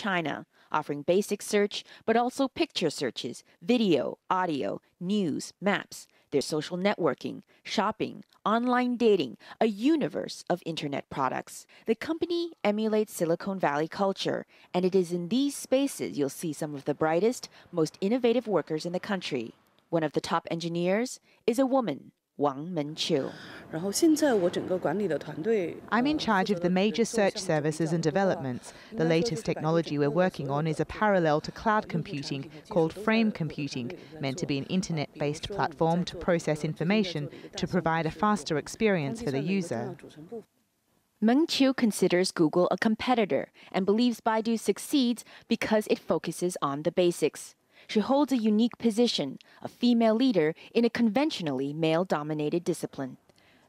China, offering basic search, but also picture searches, video, audio, news, maps. There's social networking, shopping, online dating, a universe of internet products. The company emulates Silicon Valley culture, and it is in these spaces you'll see some of the brightest, most innovative workers in the country. One of the top engineers is a woman, Wang Menqiu. I'm in charge of the major search services and developments. The latest technology we're working on is a parallel to cloud computing called frame computing, meant to be an internet-based platform to process information to provide a faster experience for the user. Menqiu considers Google a competitor and believes Baidu succeeds because it focuses on the basics. She holds a unique position, a female leader in a conventionally male-dominated discipline.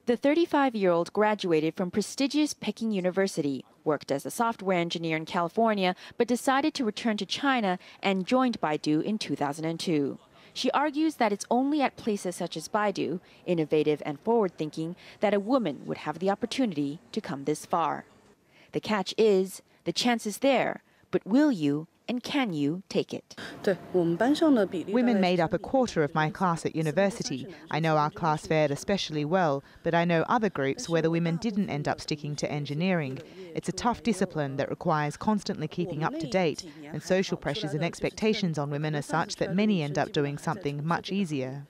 The 35-year-old graduated from prestigious Peking University, worked as a software engineer in California, but decided to return to China and joined Baidu in 2002. She argues that it's only at places such as Baidu, innovative and forward-thinking, that a woman would have the opportunity to come this far. The catch is, the chance is there, but will you and can you take it? Women made up a quarter of my class at university. I know our class fared especially well, but I know other groups where the women didn't end up sticking to engineering. It's a tough discipline that requires constantly keeping up to date, and social pressures and expectations on women are such that many end up doing something much easier.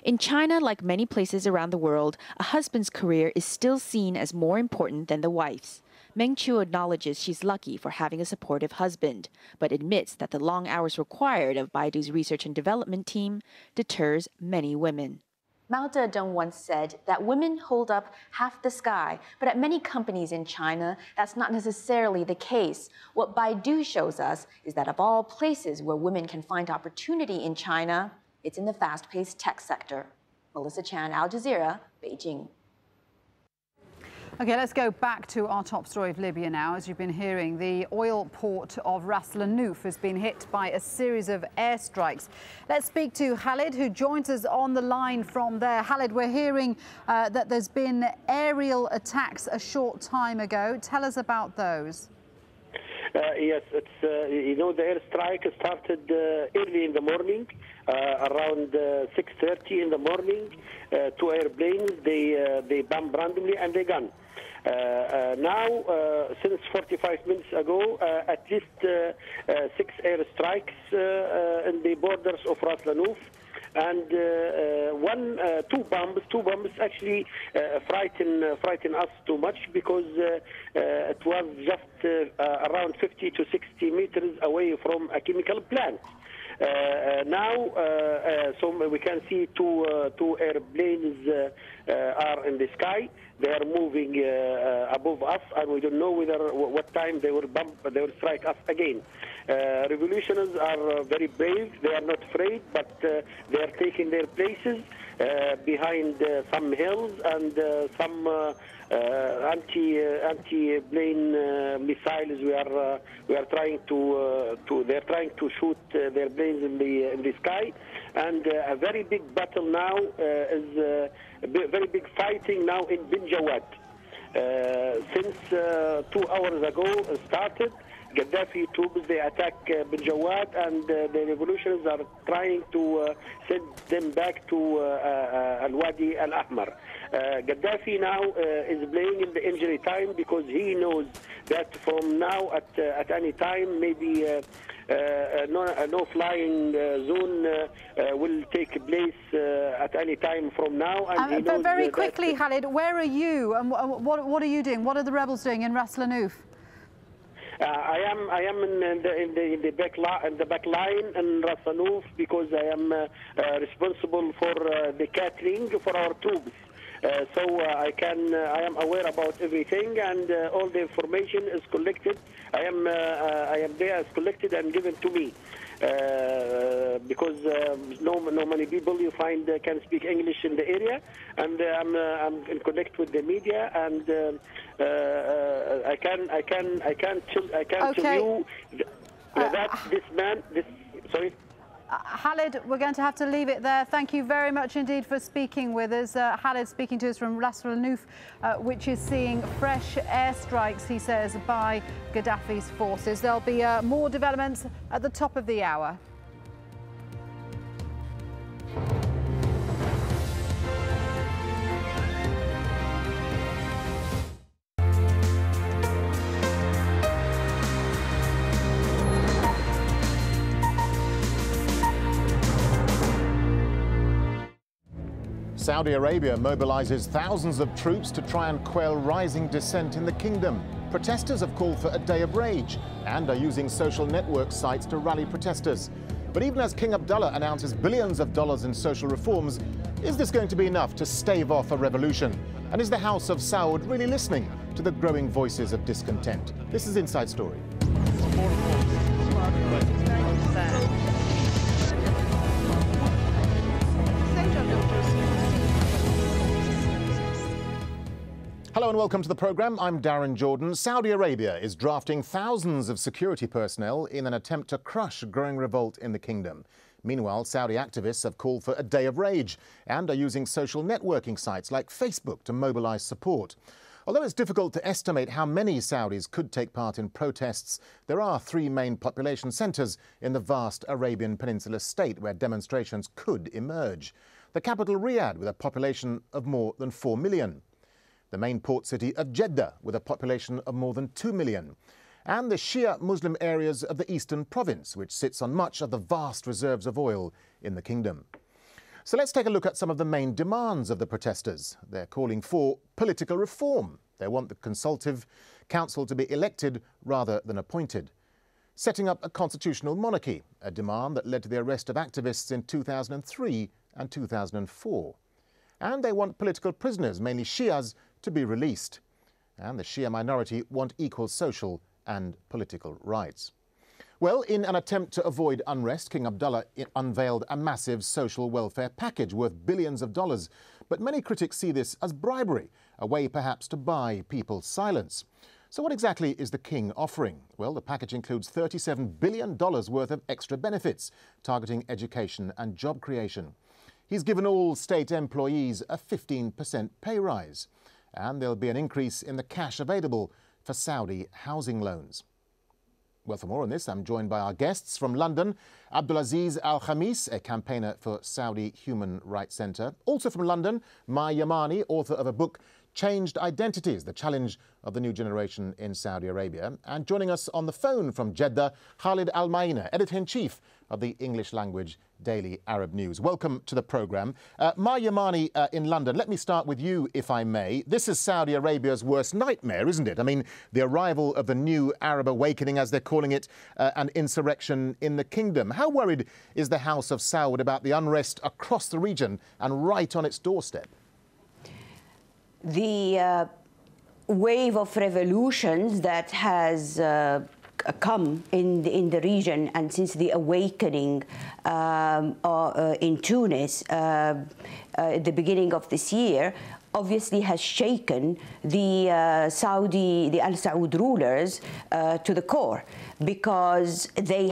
In China, like many places around the world, a husband's career is still seen as more important than the wife's. Menqiu acknowledges she's lucky for having a supportive husband, but admits that the long hours required of Baidu's research and development team deters many women. Mao Zedong once said that women hold up half the sky, but at many companies in China, that's not necessarily the case. What Baidu shows us is that of all places where women can find opportunity in China, it's in the fast-paced tech sector. Melissa Chan, AlJazeera, Beijing. OK, let's go back to our top story of Libya now. As you've been hearing, the oil port of Ras Lanuf has been hit by a series of airstrikes. Let's speak to Khalid, who joins us on the line from there. Khalid, we're hearing that there's been aerial attacks a short time ago. Tell us about those. Yes, it's the airstrike started early in the morning, around 6:30 in the morning. Two airplanes, they bombed randomly and they gone. Now, since 45 minutes ago, at least 6 airstrikes in the borders of Ras Lanuf, and two bombs actually frighten us too much, because it was just around 50 to 60 meters away from a chemical plant. Now, so we can see two airplanes are in the sky. They are moving above us, and we don't know what time they will strike us again. Revolutionists are very brave. They are not afraid, but they are taking their places behind some hills and some anti-plane missiles. We are trying they're trying to shoot their planes in the sky, and a very big battle now is very big fighting now in Bin Jawad. Since 2 hours ago started. Gaddafi troops, they attack Bin Jawad, and the revolutionists are trying to send them back to Al-Wadi Al-Ahmar. Gaddafi now is playing in the injury time, because he knows that from now at any time, maybe no flying zone will take place at any time from now. And he knows very quickly, Khalid, where are you and what are you doing? What are the rebels doing in Ras Lanuf? I am in the back line in Ras Lanuf, because I am responsible for the catering for our troops. So I am aware about everything, and all the information is collected. I am there, is collected and given to me, because no many people you find can speak English in the area, and I'm in connect with the media, and I can tell you that this man. Sorry. Khalid, we're going to have to leave it there. Thank you very much indeed for speaking with us. Khalid speaking to us from Ras Al-Nouf, which is seeing fresh airstrikes, he says, by Gaddafi's forces. There'll be more developments at the top of the hour. Saudi Arabia mobilizes thousands of troops to try and quell rising dissent in the kingdom. Protesters have called for a day of rage and are using social network sites to rally protesters. But even as King Abdullah announces billions of dollars in social reforms, is this going to be enough to stave off a revolution? And is the House of Saud really listening to the growing voices of discontent? This is Inside Story. Hello and welcome to the programme. I'm Darren Jordan. Saudi Arabia is drafting thousands of security personnel in an attempt to crush growing revolt in the kingdom. Meanwhile, Saudi activists have called for a day of rage and are using social networking sites like Facebook to mobilise support. Although it's difficult to estimate how many Saudis could take part in protests, there are three main population centres in the vast Arabian Peninsula state where demonstrations could emerge. The capital Riyadh, with a population of more than 4 million. The main port city of Jeddah, with a population of more than 2 million, and the Shia Muslim areas of the eastern province, which sits on much of the vast reserves of oil in the kingdom. So let's take a look at some of the main demands of the protesters. They're calling for political reform. They want the Consultative Council to be elected rather than appointed. Setting up a constitutional monarchy, a demand that led to the arrest of activists in 2003 and 2004. And they want political prisoners, mainly Shias, to be released. And the Shia minority want equal social and political rights. Well, in an attempt to avoid unrest, King Abdullah unveiled a massive social welfare package worth billions of dollars. But many critics see this as bribery, a way perhaps to buy people's silence. So what exactly is the king offering? Well, the package includes $37 billion worth of extra benefits, targeting education and job creation. He's given all state employees a 15% pay rise. And there'll be an increase in the cash available for Saudi housing loans. Well, for more on this, I'm joined by our guests from London, AlJazeera Al-Khamis, a campaigner for Saudi Human Rights Centre. Also from London, Mai Yamani, author of a book, Changed Identities, the challenge of the new generation in Saudi Arabia. And joining us on the phone from Jeddah, Khalid Al-Maina, editor-in-chief of the English language Daily Arab News. Welcome to the programme. Mai Yamani in London, let me start with you, if I may. This is Saudi Arabia's worst nightmare, isn't it? I mean, the arrival of the new Arab awakening, as they're calling it, an insurrection in the kingdom. How worried is the House of Saud about the unrest across the region and right on its doorstep? The wave of revolutions that has come in the region, and since the awakening in Tunis at the beginning of this year, obviously has shaken the Al Saud rulers to the core, because they